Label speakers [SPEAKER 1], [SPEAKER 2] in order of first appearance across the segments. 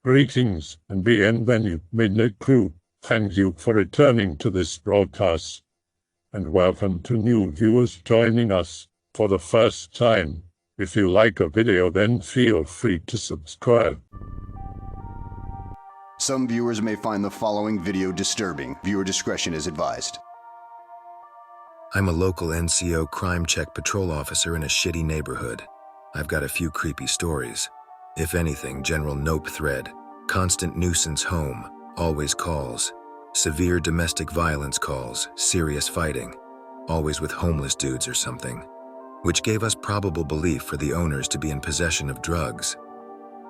[SPEAKER 1] Greetings and bienvenue, Midnight Crew. Thank you for returning to this broadcast. And welcome to new viewers joining us for the first time. If you like a video, then feel free to subscribe.
[SPEAKER 2] Some viewers may find the following video disturbing. Viewer discretion is advised.
[SPEAKER 3] I'm a local NCO crime check patrol officer in a shitty neighborhood. I've got a few creepy stories. If anything, general nope thread. Constant nuisance home, always calls. Severe domestic violence calls, serious fighting. Always with homeless dudes or something. Which gave us probable belief for the owners to be in possession of drugs.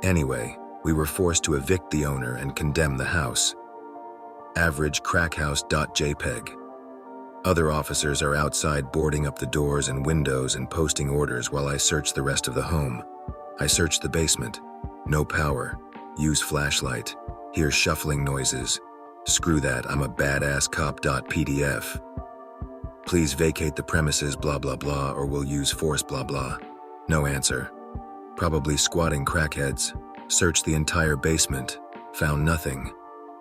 [SPEAKER 3] Anyway, we were forced to evict the owner and condemn the house. Average crackhouse.jpg. Other officers are outside boarding up the doors and windows and posting orders while I search the rest of the home. I search the basement. No power. Use flashlight. Hear shuffling noises. Screw that, I'm a badass cop.pdf. Please vacate the premises blah blah blah or we'll use force blah blah. No answer. Probably squatting crackheads. Searched the entire basement. Found nothing.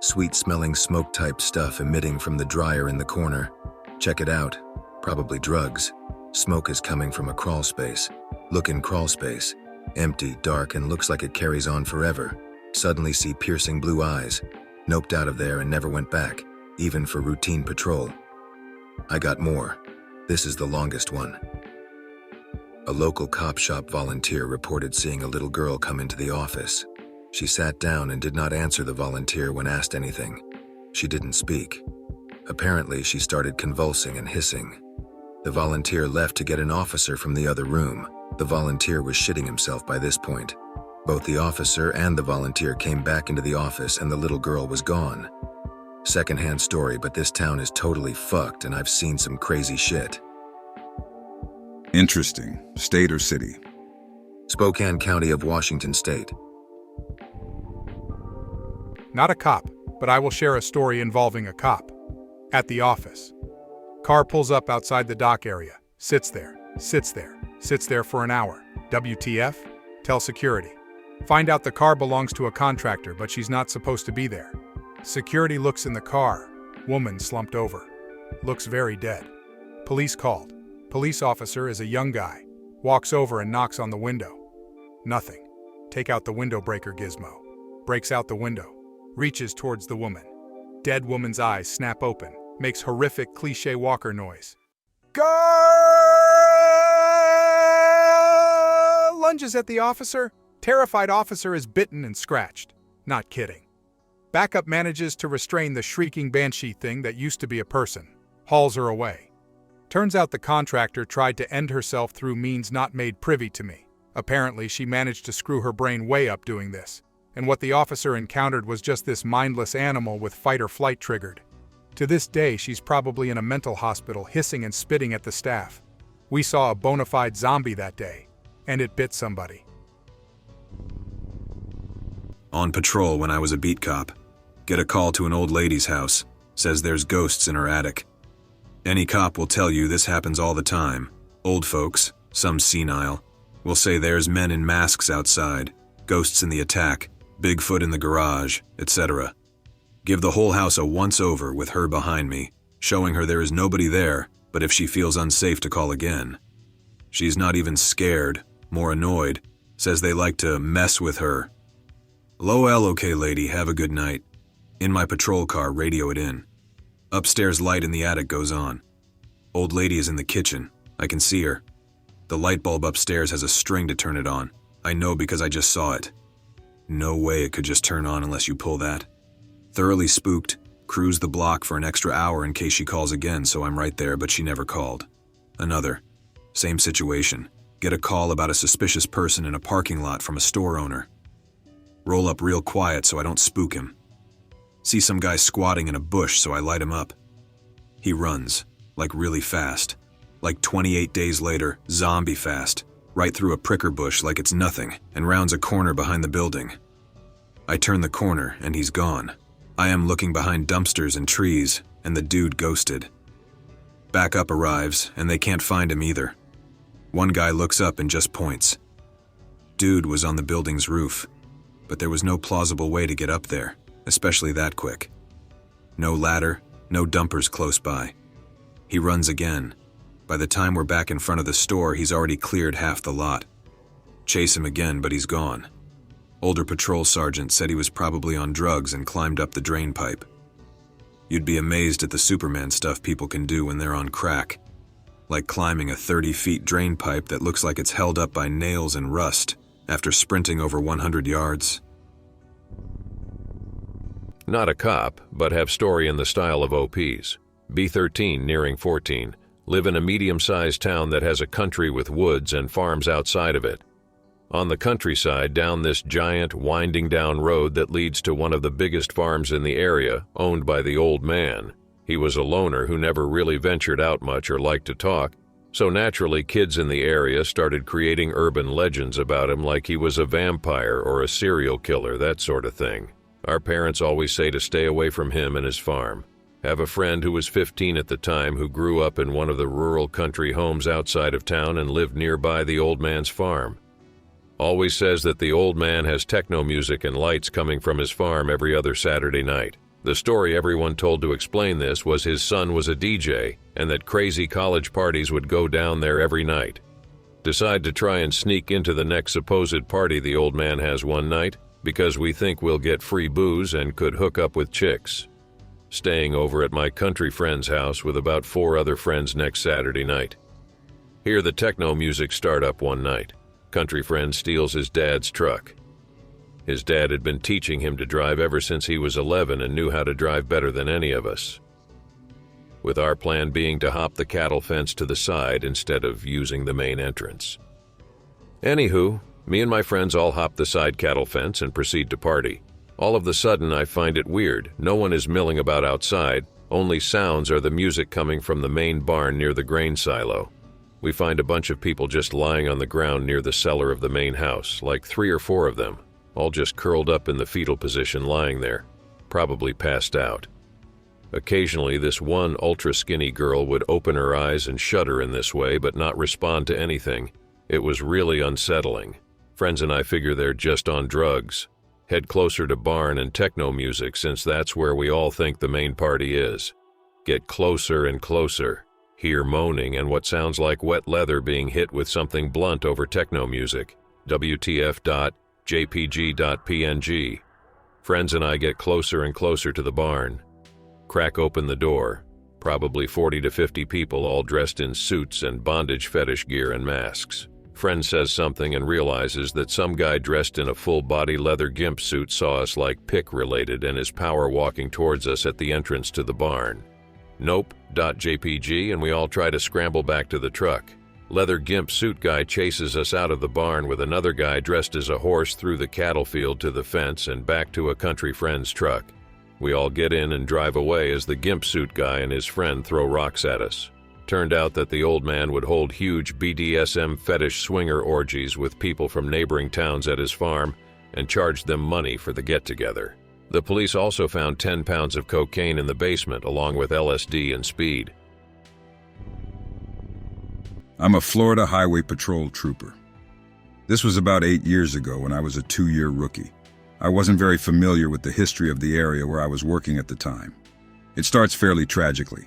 [SPEAKER 3] Sweet-smelling smoke-type stuff emitting from the dryer in the corner. Check it out. Probably drugs. Smoke is coming from a crawl space. Look in crawl space. Empty, dark, and looks like it carries on forever. Suddenly see piercing blue eyes. Noped out of there and never went back, even for routine patrol. I got more. This is the longest one. A local cop shop volunteer reported seeing a little girl come into the office. She sat down and did not answer the volunteer when asked anything. She didn't speak. Apparently, she started convulsing and hissing. The volunteer left to get an officer from the other room. The volunteer was shitting himself by this point. Both the officer and the volunteer came back into the office and the little girl was gone. Secondhand story, but this town is totally fucked and I've seen some crazy shit.
[SPEAKER 4] Interesting. State or city?
[SPEAKER 3] Spokane County of Washington State.
[SPEAKER 5] Not a cop, but I will share a story involving a cop. At the office. Car pulls up outside the dock area. Sits there for an hour. WTF? Tell security. Find out the car belongs to a contractor, but she's not supposed to be there. Security looks in the car. Woman slumped over. Looks very dead. Police called. Police officer is a young guy. Walks over and knocks on the window. Nothing. Take out the window breaker gizmo. Breaks out the window. Reaches towards the woman. Dead woman's eyes snap open. Makes horrific cliché walker noise. Lunges at the officer. Terrified officer is bitten and scratched. Not kidding. Backup manages to restrain the shrieking banshee thing that used to be a person. Hauls her away. Turns out the contractor tried to end herself through means not made privy to me. Apparently, she managed to screw her brain way up doing this. And what the officer encountered was just this mindless animal with fight or flight triggered. To this day, she's probably in a mental hospital hissing and spitting at the staff. We saw a bona fide zombie that day, and it bit somebody.
[SPEAKER 6] On patrol when I was a beat cop. Get a call to an old lady's house. Says there's ghosts in her attic. Any cop will tell you this happens all the time. Old folks, some senile, will say there's men in masks outside, ghosts in the attack, Bigfoot in the garage, etc. Give the whole house a once-over with her behind me, showing her there is nobody there, but if she feels unsafe to call again. She's not even scared, more annoyed, says they like to mess with her. LOL, okay lady, have a good night. In my patrol car, radio it in. Upstairs light in the attic goes on. Old lady is in the kitchen. I can see her. The light bulb upstairs has a string to turn it on. I know because I just saw it. No way it could just turn on unless you pull that. Thoroughly spooked, cruise the block for an extra hour in case she calls again, so I'm right there, but she never called. Another. Same situation. Get a call about a suspicious person in a parking lot from a store owner. Roll up real quiet so I don't spook him. See some guy squatting in a bush, so I light him up. He runs, like really fast. Like 28 days later, zombie fast, right through a pricker bush like it's nothing, and rounds a corner behind the building. I turn the corner, and he's gone. I am looking behind dumpsters and trees, and the dude ghosted. Backup arrives, and they can't find him either. One guy looks up and just points. Dude was on the building's roof. but there was no plausible way to get up there, especially that quick. No ladder, no dumpers close by. He runs again. By the time we're back in front of the store, he's already cleared half the lot. Chase him again, but he's gone. Older patrol sergeant said he was probably on drugs and climbed up the drain pipe. You'd be amazed at the Superman stuff people can do when they're on crack. Like climbing a 30-feet drain pipe that looks like it's held up by nails and rust after sprinting over 100 yards.
[SPEAKER 4] Not a cop, but have story in the style of OPs. B13 nearing 14. Live in a medium-sized town that has a country with woods and farms outside of it. On the countryside, down this giant, winding-down road that leads to one of the biggest farms in the area, owned by the old man. He was a loner who never really ventured out much or liked to talk, so naturally kids in the area started creating urban legends about him like he was a vampire or a serial killer, that sort of thing. Our parents always say to stay away from him and his farm. Have a friend who was 15 at the time who grew up in one of the rural country homes outside of town and lived nearby the old man's farm. Always says that the old man has techno music and lights coming from his farm every other Saturday night. The story everyone told to explain this was his son was a DJ and that crazy college parties would go down there every night. Decide to try and sneak into the next supposed party the old man has one night because we think we'll get free booze and could hook up with chicks. Staying over at my country friend's house with about 4 other friends next Saturday night. Hear the techno music start up one night. Country friend steals his dad's truck. His dad had been teaching him to drive ever since he was 11 and knew how to drive better than any of us. With our plan being to hop the cattle fence to the side instead of using the main entrance. Anywho, me and my friends all hop the side cattle fence and proceed to party. All of the sudden I find it weird. No one is milling about outside, only sounds are the music coming from the main barn near the grain silo. We find a bunch of people just lying on the ground near the cellar of the main house, like 3 or 4 of them, all just curled up in the fetal position lying there, probably passed out. Occasionally this one ultra-skinny girl would open her eyes and shudder in this way but not respond to anything. It was really unsettling. Friends and I figure they're just on drugs. Head closer to barn and techno music since that's where we all think the main party is. Get closer and closer. Hear moaning and what sounds like wet leather being hit with something blunt over techno music. WTF.jpg.png. Friends and I get closer and closer to the barn. Crack open the door. Probably 40 to 50 people all dressed in suits and bondage fetish gear and masks. Friend says something and realizes that some guy dressed in a full-body leather gimp suit saw us like pick-related and is power walking towards us at the entrance to the barn. Nope.jpg and we all try to scramble back to the truck. Leather gimp suit guy chases us out of the barn with another guy dressed as a horse through the cattle field to the fence and back to a country friend's truck. We all get in and drive away as the gimp suit guy and his friend throw rocks at us. Turned out that the old man would hold huge BDSM fetish swinger orgies with people from neighboring towns at his farm and charged them money for the get-together. The police also found 10 pounds of cocaine in the basement along with LSD and speed.
[SPEAKER 7] I'm a Florida Highway Patrol trooper. This was about 8 years ago when I was a 2-year rookie. I wasn't very familiar with the history of the area where I was working at the time. It starts fairly tragically.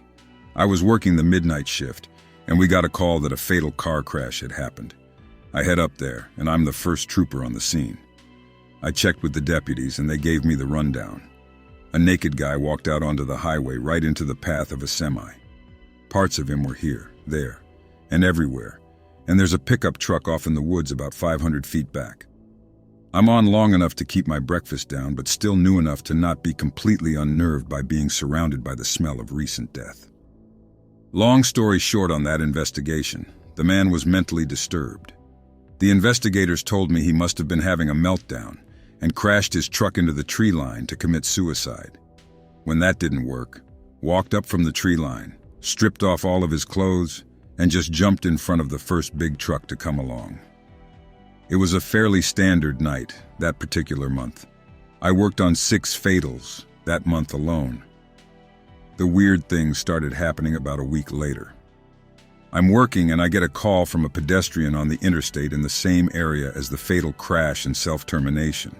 [SPEAKER 7] I was working the midnight shift, and we got a call that a fatal car crash had happened. I head up there, and I'm the first trooper on the scene. I checked with the deputies, and they gave me the rundown. A naked guy walked out onto the highway right into the path of a semi. Parts of him were here, there, and everywhere, and there's a pickup truck off in the woods about 500 feet back. I'm on long enough to keep my breakfast down, but still new enough to not be completely unnerved by being surrounded by the smell of recent death. Long story short on that investigation, the man was mentally disturbed. The investigators told me he must have been having a meltdown and crashed his truck into the tree line to commit suicide. When that didn't work, walked up from the tree line, stripped off all of his clothes, and just jumped in front of the first big truck to come along. It was a fairly standard night, that particular month. I worked on 6 fatals that month alone. The weird things started happening about a week later. I'm working and I get a call from a pedestrian on the interstate in the same area as the fatal crash and self-termination.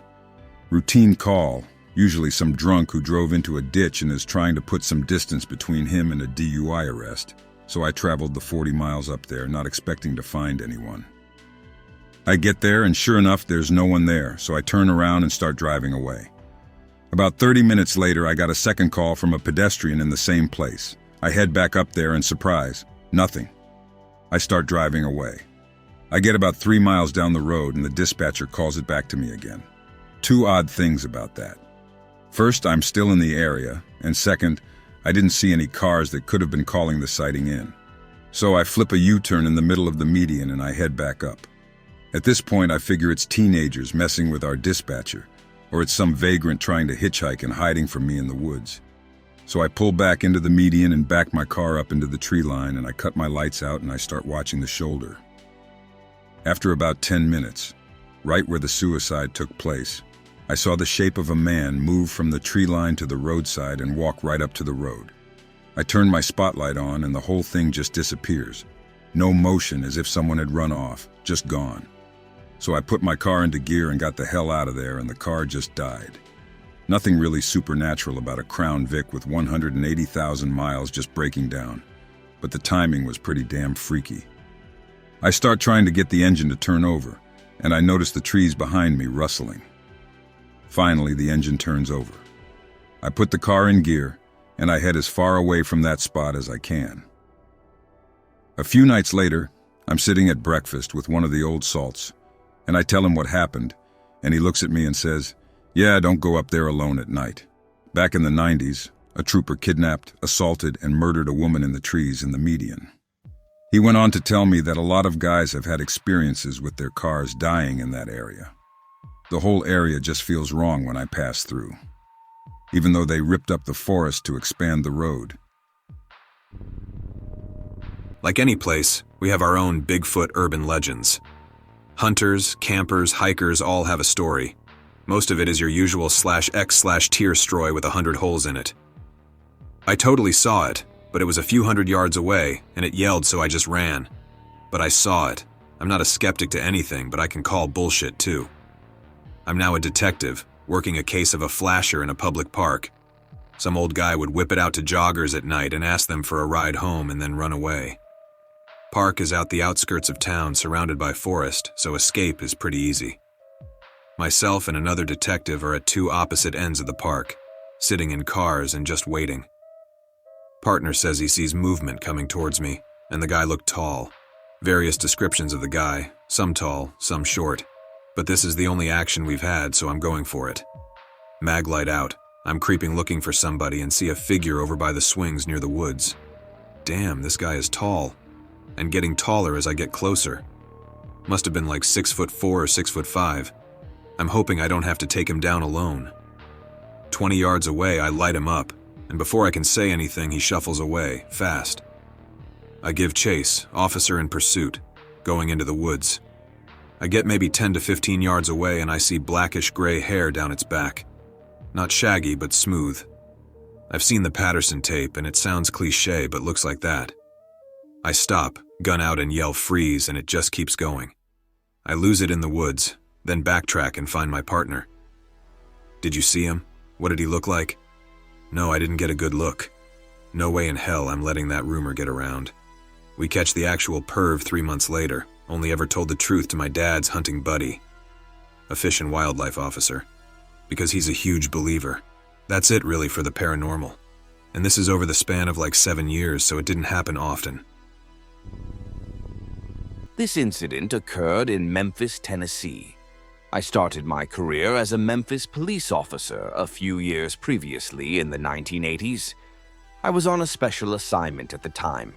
[SPEAKER 7] Routine call, usually some drunk who drove into a ditch and is trying to put some distance between him and a DUI arrest. So I traveled the 40 miles up there, not expecting to find anyone. I get there and sure enough, there's no one there, so I turn around and start driving away. About 30 minutes later, I got a second call from a pedestrian in the same place. I head back up there and surprise, nothing. I start driving away. I get about 3 miles down the road and the dispatcher calls it back to me again. Two odd things about that. First, I'm still in the area, and second, I didn't see any cars that could have been calling the sighting in. So I flip a U-turn in the middle of the median and I head back up. At this point, I figure it's teenagers messing with our dispatcher, or it's some vagrant trying to hitchhike and hiding from me in the woods. So I pull back into the median and back my car up into the tree line, and I cut my lights out and I start watching the shoulder. After about 10 minutes, right where the suicide took place, I saw the shape of a man move from the tree line to the roadside and walk right up to the road. I turn my spotlight on and the whole thing just disappears. No motion, as if someone had run off, just gone. So I put my car into gear and got the hell out of there, and the car just died. Nothing really supernatural about a Crown Vic with 180,000 miles just breaking down, but the timing was pretty damn freaky. I start trying to get the engine to turn over, and I notice the trees behind me rustling. Finally, the engine turns over. I put the car in gear, and I head as far away from that spot as I can. A few nights later, I'm sitting at breakfast with one of the old salts, and I tell him what happened, and he looks at me and says, "Yeah, don't go up there alone at night. Back in the 90s, a trooper kidnapped, assaulted, and murdered a woman in the trees in the median." He went on to tell me that a lot of guys have had experiences with their cars dying in that area. The whole area just feels wrong when I pass through, even though they ripped up the forest to expand the road.
[SPEAKER 6] Like any place, we have our own Bigfoot urban legends. Hunters, campers, hikers all have a story. Most of it is your usual /X/tier stroy with 100 holes in it. I totally saw it, but it was a few hundred yards away, and it yelled so I just ran. But I saw it. I'm not a skeptic to anything, but I can call bullshit too. I'm now a detective, working a case of a flasher in a public park. Some old guy would whip it out to joggers at night and ask them for a ride home and then run away. Park is out the outskirts of town, surrounded by forest, so escape is pretty easy. Myself and another detective are at two opposite ends of the park, sitting in cars and just waiting. Partner says he sees movement coming towards me, and the guy looked tall. Various descriptions of the guy, some tall, some short. But this is the only action we've had, so I'm going for it. Mag light out. I'm creeping looking for somebody and see a figure over by the swings near the woods. Damn, this guy is tall. And getting taller as I get closer. Must have been like 6'4" or 6'5". I'm hoping I don't have to take him down alone. 20 yards away, I light him up, and before I can say anything, he shuffles away, fast. I give chase, officer in pursuit, going into the woods. I get maybe 10 to 15 yards away and I see blackish gray hair down its back. Not shaggy, but smooth. I've seen the Patterson tape and it sounds cliche, but looks like that. I stop, gun out and yell freeze, and it just keeps going. I lose it in the woods, then backtrack and find my partner. Did you see him? What did he look like? No, I didn't get a good look. No way in hell I'm letting that rumor get around. We catch the actual perv 3 months later. Only ever told the truth to my dad's hunting buddy, a fish and wildlife officer, because he's a huge believer. That's it really for the paranormal. And this is over the span of like 7 years, so it didn't happen often.
[SPEAKER 8] This incident occurred in Memphis, Tennessee. I started my career as a Memphis police officer a few years previously in the 1980s. I was on a special assignment at the time.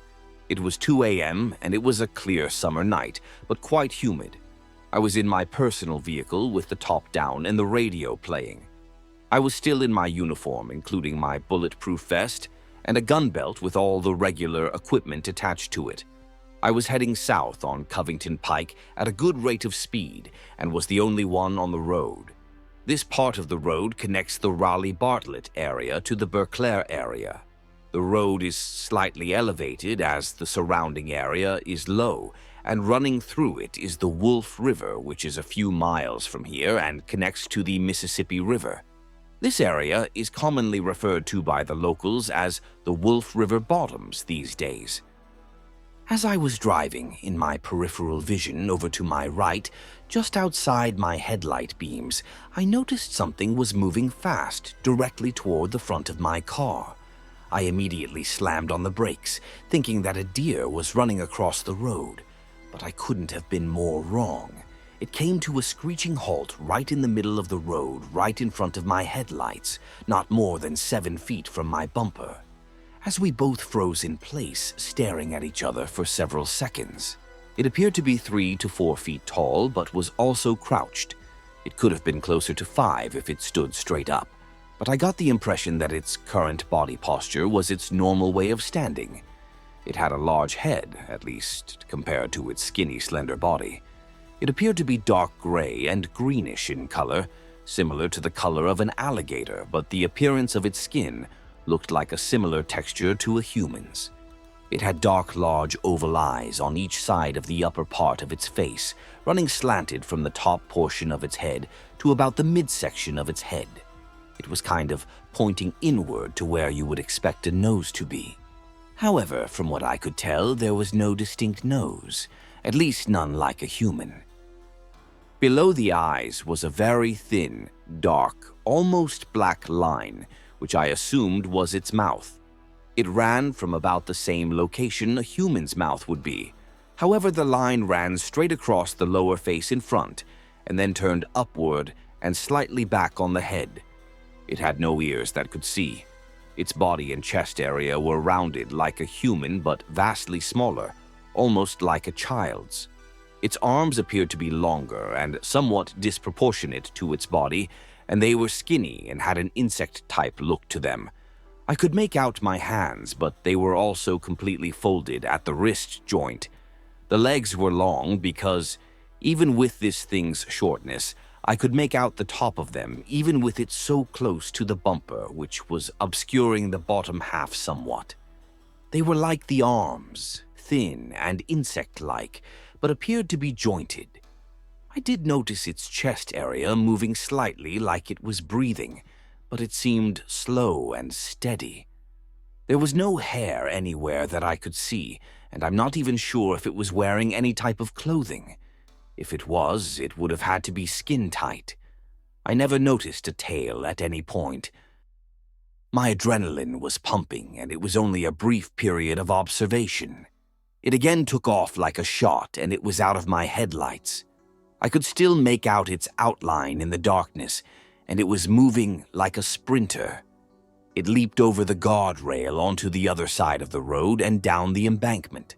[SPEAKER 8] It was 2 a.m. and it was a clear summer night, but quite humid. I was in my personal vehicle with the top down and the radio playing. I was still in my uniform, including my bulletproof vest and a gun belt with all the regular equipment attached to it. I was heading south on Covington Pike at a good rate of speed and was the only one on the road. This part of the road connects the Raleigh-Bartlett area to the Berkeley area. The road is slightly elevated as the surrounding area is low, and running through it is the Wolf River, which is a few miles from here and connects to the Mississippi River. This area is commonly referred to by the locals as the Wolf River Bottoms these days. As I was driving in my peripheral vision over to my right, just outside my headlight beams, I noticed something was moving fast directly toward the front of my car. I immediately slammed on the brakes, thinking that a deer was running across the road, but I couldn't have been more wrong. It came to a screeching halt right in the middle of the road, right in front of my headlights, not more than 7 feet from my bumper. As we both froze in place, staring at each other for several seconds. It appeared to be 3 to 4 feet tall, but was also crouched. It could have been closer to 5 if it stood straight up, but I got the impression that its current body posture was its normal way of standing. It had a large head, at least compared to its skinny, slender body. It appeared to be dark gray and greenish in color, similar to the color of an alligator, but the appearance of its skin looked like a similar texture to a human's. It had dark, large oval eyes on each side of the upper part of its face, running slanted from the top portion of its head to about the midsection of its head. It was kind of pointing inward to where you would expect a nose to be. However, from what I could tell, there was no distinct nose, at least none like a human. Below the eyes was a very thin, dark, almost black line, which I assumed was its mouth. It ran from about the same location a human's mouth would be. However, the line ran straight across the lower face in front, and then turned upward and slightly back on the head. It had no ears that could see. Its body and chest area were rounded like a human, but vastly smaller, almost like a child's. Its arms appeared to be longer and somewhat disproportionate to its body, and they were skinny and had an insect-type look to them. I could make out my hands, but they were also completely folded at the wrist joint. The legs were long because, even with this thing's shortness, I could make out the top of them, even with it so close to the bumper, which was obscuring the bottom half somewhat. They were like the arms, thin and insect-like, but appeared to be jointed. I did notice its chest area moving slightly like it was breathing, but it seemed slow and steady. There was no hair anywhere that I could see, and I'm not even sure if it was wearing any type of clothing. If it was, it would have had to be skin-tight. I never noticed a tail at any point. My adrenaline was pumping, and it was only a brief period of observation. It again took off like a shot, and it was out of my headlights. I could still make out its outline in the darkness, and it was moving like a sprinter. It leaped over the guardrail onto the other side of the road and down the embankment.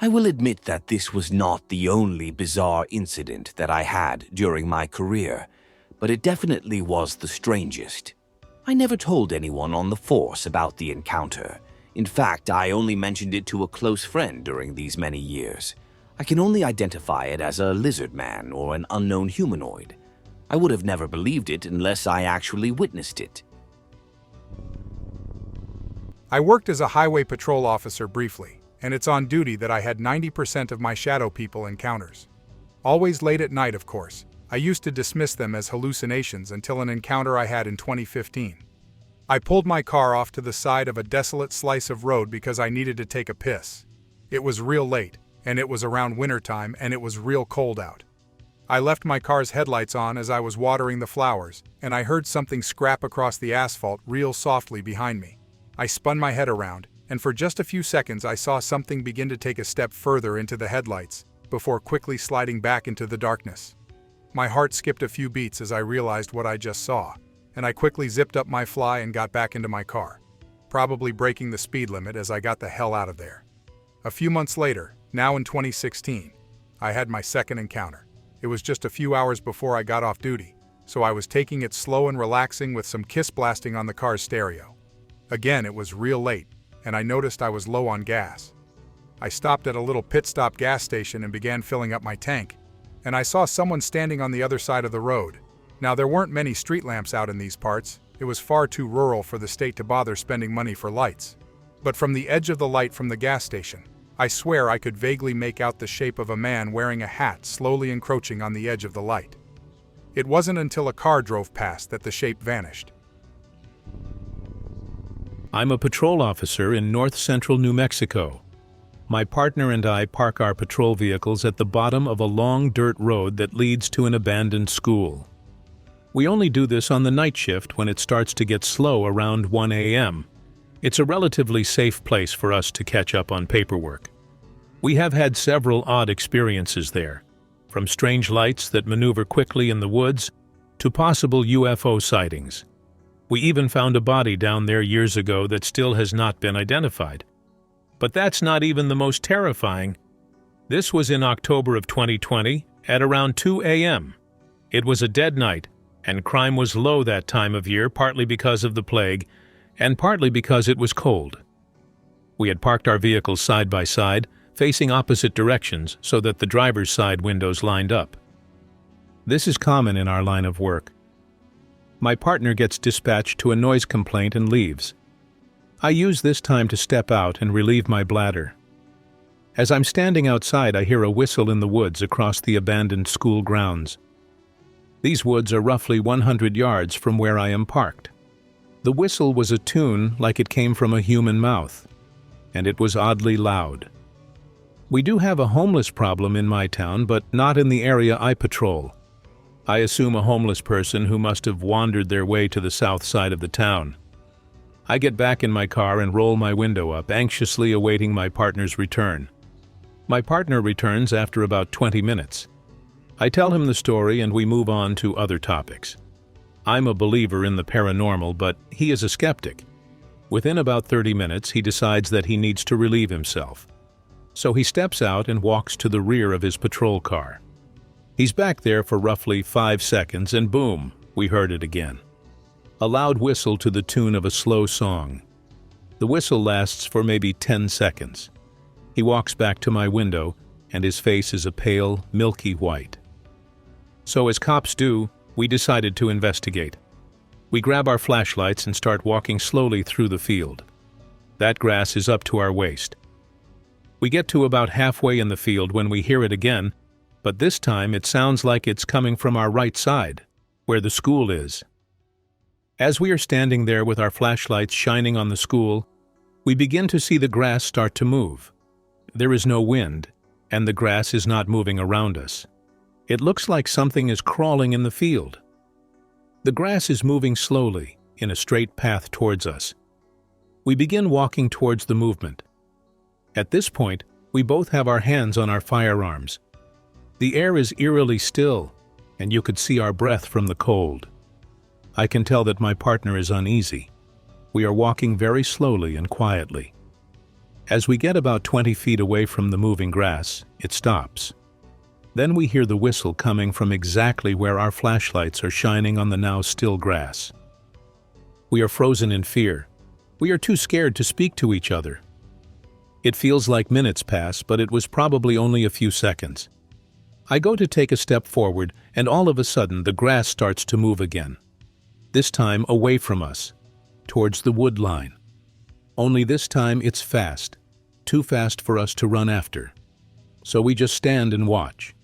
[SPEAKER 8] I will admit that this was not the only bizarre incident that I had during my career, but it definitely was the strangest. I never told anyone on the force about the encounter. In fact, I only mentioned it to a close friend during these many years. I can only identify it as a lizard man or an unknown humanoid. I would have never believed it unless I actually witnessed it.
[SPEAKER 5] I worked as a highway patrol officer briefly, and it's on duty that I had 90% of my shadow people encounters. Always late at night, of course. I used to dismiss them as hallucinations until an encounter I had in 2015. I pulled my car off to the side of a desolate slice of road because I needed to take a piss. It was real late, and it was around wintertime, and it was real cold out. I left my car's headlights on as I was watering the flowers, and I heard something scrap across the asphalt real softly behind me. I spun my head around, and for just a few seconds I saw something begin to take a step further into the headlights, before quickly sliding back into the darkness. My heart skipped a few beats as I realized what I just saw, and I quickly zipped up my fly and got back into my car, probably breaking the speed limit as I got the hell out of there. A few months later, now in 2016, I had my second encounter. It was just a few hours before I got off duty, so I was taking it slow and relaxing with some kiss blasting on the car's stereo. Again, it was real late, and I noticed I was low on gas. I stopped at a little pit stop gas station and began filling up my tank, and I saw someone standing on the other side of the road. Now, there weren't many street lamps out in these parts. It was far too rural for the state to bother spending money for lights. But from the edge of the light from the gas station, I swear I could vaguely make out the shape of a man wearing a hat slowly encroaching on the edge of the light. It wasn't until a car drove past that the shape vanished.
[SPEAKER 9] I'm a patrol officer in north-central New Mexico. My partner and I park our patrol vehicles at the bottom of a long dirt road that leads to an abandoned school. We only do this on the night shift when it starts to get slow around 1 a.m. It's a relatively safe place for us to catch up on paperwork. We have had several odd experiences there, from strange lights that maneuver quickly in the woods to possible UFO sightings. We even found a body down there years ago that still has not been identified. But that's not even the most terrifying. This was in October of 2020 at around 2 a.m. It was a dead night, and crime was low that time of year, partly because of the plague, and partly because it was cold. We had parked our vehicles side by side, facing opposite directions so that the driver's side windows lined up. This is common in our line of work. My partner gets dispatched to a noise complaint and leaves. I use this time to step out and relieve my bladder. As I'm standing outside, I hear a whistle in the woods across the abandoned school grounds. These woods are roughly 100 yards from where I am parked. The whistle was a tune like it came from a human mouth, and it was oddly loud. We do have a homeless problem in my town, but not in the area I patrol. I assume a homeless person who must have wandered their way to the south side of the town. I get back in my car and roll my window up, anxiously awaiting my partner's return. My partner returns after about 20 minutes. I tell him the story and we move on to other topics. I'm a believer in the paranormal, but he is a skeptic. Within about 30 minutes, he decides that he needs to relieve himself. So he steps out and walks to the rear of his patrol car. He's back there for roughly 5 seconds and boom, we heard it again. A loud whistle to the tune of a slow song. The whistle lasts for maybe 10 seconds. He walks back to my window and his face is a pale, milky white. So as cops do, we decided to investigate. We grab our flashlights and start walking slowly through the field. That grass is up to our waist. We get to about halfway in the field when we hear it again, but this time it sounds like it's coming from our right side, where the school is. As we are standing there with our flashlights shining on the school, we begin to see the grass start to move. There is no wind, and the grass is not moving around us. It looks like something is crawling in the field. The grass is moving slowly, in a straight path towards us. We begin walking towards the movement. At this point, we both have our hands on our firearms. The air is eerily still, and you could see our breath from the cold. I can tell that my partner is uneasy. We are walking very slowly and quietly. As we get about 20 feet away from the moving grass, it stops. Then we hear the whistle coming from exactly where our flashlights are shining on the now still grass. We are frozen in fear. We are too scared to speak to each other. It feels like minutes pass, but it was probably only a few seconds. I go to take a step forward, and all of a sudden the grass starts to move again. This time away from us, towards the wood line. Only this time it's fast, too fast for us to run after. So we just stand and watch.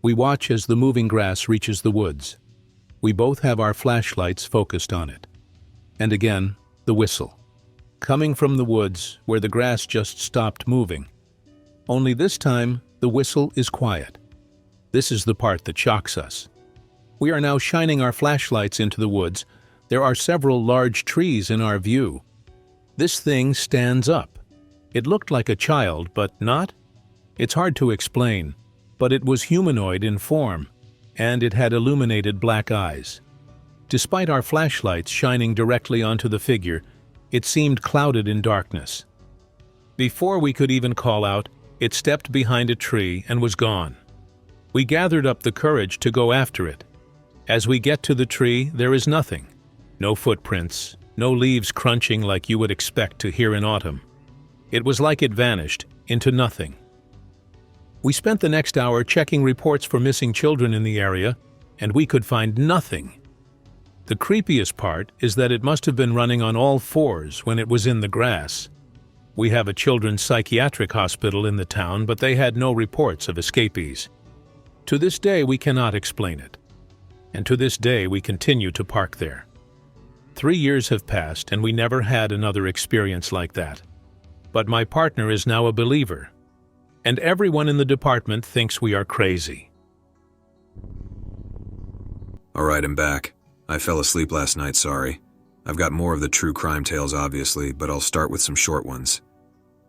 [SPEAKER 9] We watch as the moving grass reaches the woods. We both have our flashlights focused on it. And again, the whistle. Coming from the woods where the grass just stopped moving. Only this time, the whistle is quiet. This is the part that shocks us. We are now shining our flashlights into the woods. There are several large trees in our view. This thing stands up. It looked like a child, but not. It's hard to explain, but it was humanoid in form, and it had illuminated black eyes. Despite our flashlights shining directly onto the figure, it seemed clouded in darkness. Before we could even call out, it stepped behind a tree and was gone. We gathered up the courage to go after it. As we get to the tree, there is nothing. No footprints, no leaves crunching like you would expect to hear in autumn. It was like it vanished into nothing. We spent the next hour checking reports for missing children in the area, and we could find nothing. The creepiest part is that it must have been running on all fours when it was in the grass. We have a children's psychiatric hospital in the town, but they had no reports of escapees. To this day, we cannot explain it. And to this day, we continue to park there. 3 years have passed, and we never had another experience like that. But my partner is now a believer, and everyone in the department thinks we are crazy.
[SPEAKER 6] All right, I'm back. I fell asleep last night, sorry. I've got more of the true crime tales, obviously, but I'll start with some short ones.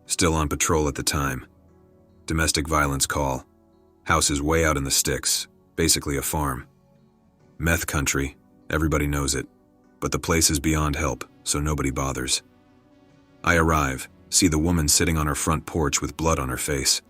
[SPEAKER 6] Still on patrol at the time. Domestic violence call. House is way out in the sticks, basically a farm. Meth country, everybody knows it, but the place is beyond help, so nobody bothers. I arrive, see the woman sitting on her front porch with blood on her face.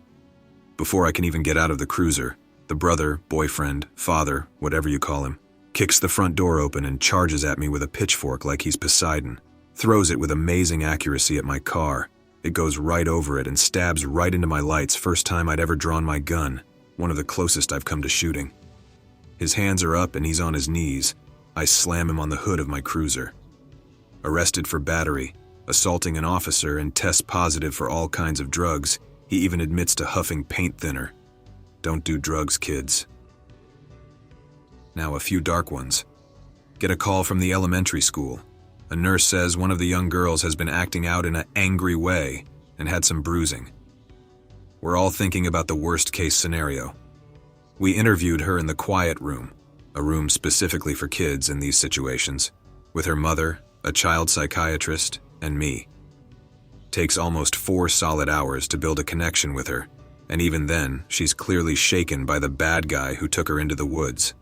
[SPEAKER 6] Before I can even get out of the cruiser, the brother, boyfriend, father, whatever you call him, kicks the front door open and charges at me with a pitchfork like he's Poseidon, throws it with amazing accuracy at my car. It goes right over it and stabs right into my lights, first time I'd ever drawn my gun, one of the closest I've come to shooting. His hands are up and he's on his knees. I slam him on the hood of my cruiser. Arrested for battery, assaulting an officer, and test positive for all kinds of drugs. He even admits to huffing paint thinner. Don't do drugs, kids. Now a few dark ones. Get a call from the elementary school. A nurse says one of the young girls has been acting out in an angry way and had some bruising. We're all thinking about the worst case scenario. We interviewed her in the quiet room, a room specifically for kids in these situations, with her mother, a child psychiatrist, and me. Takes almost 4 solid hours to build a connection with her, and even then, she's clearly shaken by the bad guy who took her into the woods.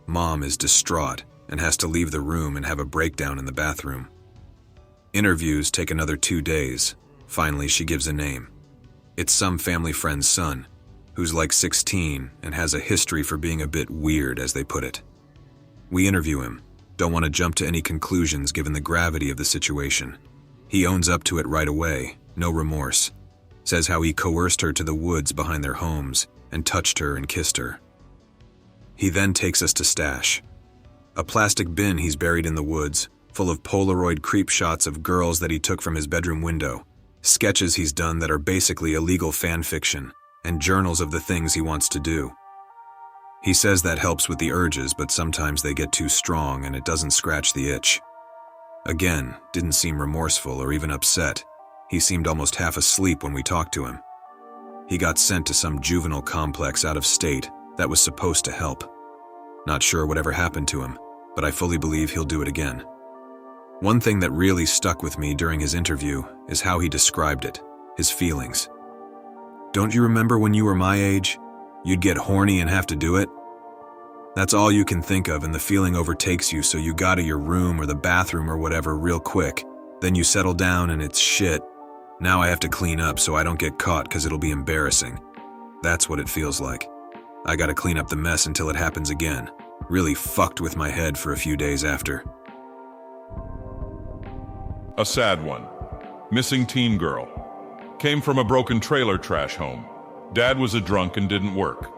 [SPEAKER 6] Mom is distraught and has to leave the room and have a breakdown in the bathroom. Interviews take another 2 days. Finally, she gives a name. It's some family friend's son, who's like 16 and has a history for being a bit weird, as they put it. We interview him, don't want to jump to any conclusions given the gravity of the situation. He owns up to it right away, no remorse. Says how he coerced her to the woods behind their homes and touched her and kissed her. He then takes us to stash. A plastic bin he's buried in the woods, full of Polaroid creep shots of girls that he took from his bedroom window, sketches he's done that are basically illegal fan fiction, and journals of the things he wants to do. He says that helps with the urges, but sometimes they get too strong and it doesn't scratch the itch. Again, didn't seem remorseful or even upset. He seemed almost half asleep when we talked to him. He got sent to some juvenile complex out of state that was supposed to help. Not sure whatever happened to him, but I fully believe he'll do it again. One thing that really stuck with me during his interview is how he described it, his feelings. Don't you remember when you were my age? You'd get horny and have to do it? That's all you can think of, and the feeling overtakes you, so you go to your room or the bathroom or whatever real quick. Then you settle down and it's shit. Now I have to clean up so I don't get caught because it'll be embarrassing. That's what it feels like. I gotta clean up the mess until it happens again. Really fucked with my head for a few days after.
[SPEAKER 10] A sad one. Missing teen girl. Came from a broken trailer trash home. Dad was a drunk and didn't work.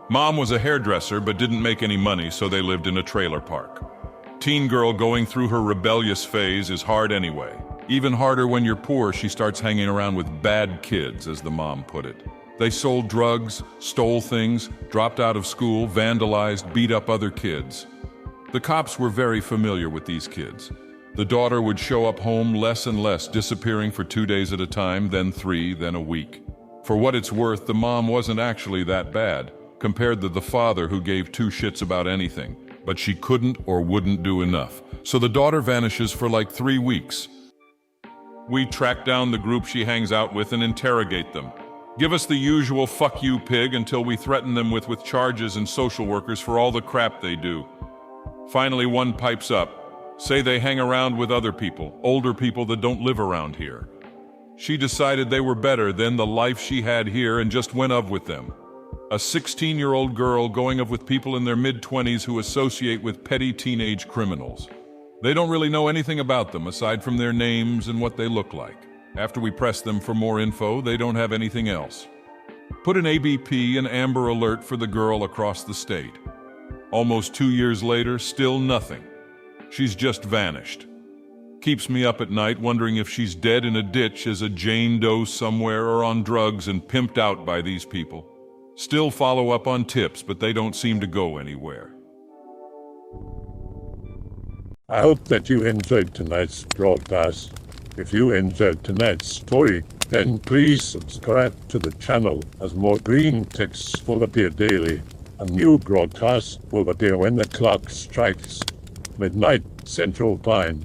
[SPEAKER 10] Mom was a hairdresser but didn't make any money, so they lived in a trailer park. Teen girl going through her rebellious phase is hard anyway. Even harder when you're poor, she starts hanging around with bad kids, as the mom put it. They sold drugs, stole things, dropped out of school, vandalized, beat up other kids. The cops were very familiar with these kids. The daughter would show up home less and less, disappearing for 2 days at a time, then 3, then a week. For what it's worth, the mom wasn't actually that bad, compared to the father who gave 2 shits about anything. But she couldn't or wouldn't do enough. So the daughter vanishes for like 3 weeks. We track down the group she hangs out with and interrogate them. Give us the usual "fuck you, pig" until we threaten them with charges and social workers for all the crap they do. Finally, one pipes up. Say they hang around with other people, older people that don't live around here. She decided they were better than the life she had here and just went of with them. A 16-year-old girl going of with people in their mid-20s who associate with petty teenage criminals. They don't really know anything about them aside from their names and what they look like. After we press them for more info, they don't have anything else. Put an ABP and Amber Alert for the girl across the state. Almost 2 years later, still nothing. She's just vanished. Keeps me up at night wondering if she's dead in a ditch as a Jane Doe somewhere or on drugs and pimped out by these people. Still follow up on tips, but they don't seem to go anywhere.
[SPEAKER 1] I hope that you enjoyed tonight's broadcast. If you enjoyed tonight's story, then please subscribe to the channel as more green texts will appear daily. A new broadcast will appear when the clock strikes midnight Central Time.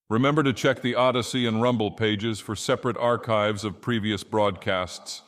[SPEAKER 10] Remember to check the Odyssey and Rumble pages for separate archives of previous broadcasts.